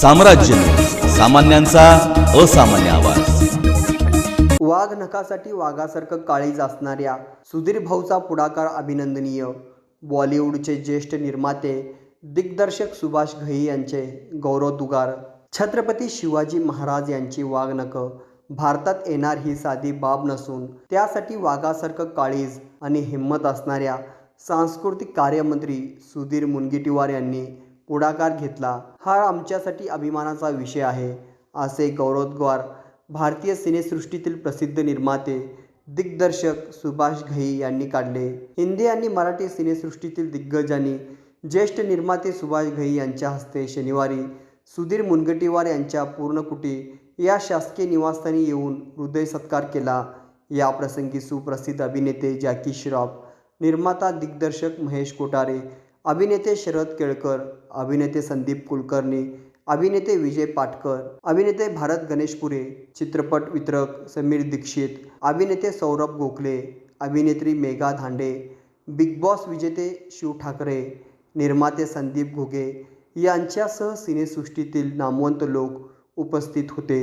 साम्राज्य, सामान्यांचा असामान्य आवाज। वाघ नखासाठी वाघासारखं काळीज असणाऱ्या सुधीर भाऊचा पुढाकार अभिनंदनीय। बॉलिवूडचे ज्येष्ठ निर्माते दिग्दर्शक सुभाष घई यांचे गौरवोद्गार। छत्रपती शिवाजी महाराज यांची वाघनख भारतात येणार ही साधी बाब नसून त्यासाठी वाघासारखं काळीज आणि हिंमत असणाऱ्या सांस्कृतिक कार्यमंत्री सुधीर मुनगंटीवार यांनी पुढाकार घेतला, हा आमच्यासाठी अभिमानाचा विषय आहे, असे गौरवोद्गार भारतीय सिनेसृष्टीतील प्रसिद्ध निर्माते दिग्दर्शक सुभाष घई यांनी काढले। हिंदी आणि मराठी सिनेसृष्टीतील दिग्गज आणि ज्येष्ठ निर्माते सुभाष घई यांच्या हस्ते शनिवारी सुधीर मुनगंटीवार यांच्या पूर्णकुटी या शासकीय निवासस्थानी येऊन हृदय सत्कार केला। या प्रसंगी सुप्रसिद्ध अभिनेते जॅकी श्रॉफ, निर्माता दिग्दर्शक महेश कोठारे, अभिनेते शरद केळकर, अभिनेते संदीप कुलकर्णी, अभिनेते विजय पाटकर, अभिनेते भारत गणेशपुरे, चित्रपट वितरक समीर दीक्षित, अभिनेते सौरभ गोखले, अभिनेत्री मेघा धांडे, बिग बॉस विजेते शिव ठाकरे, निर्माते संदीप घुगे यांच्यासह सिनेसृष्टीतील नामवंत लोक उपस्थित होते।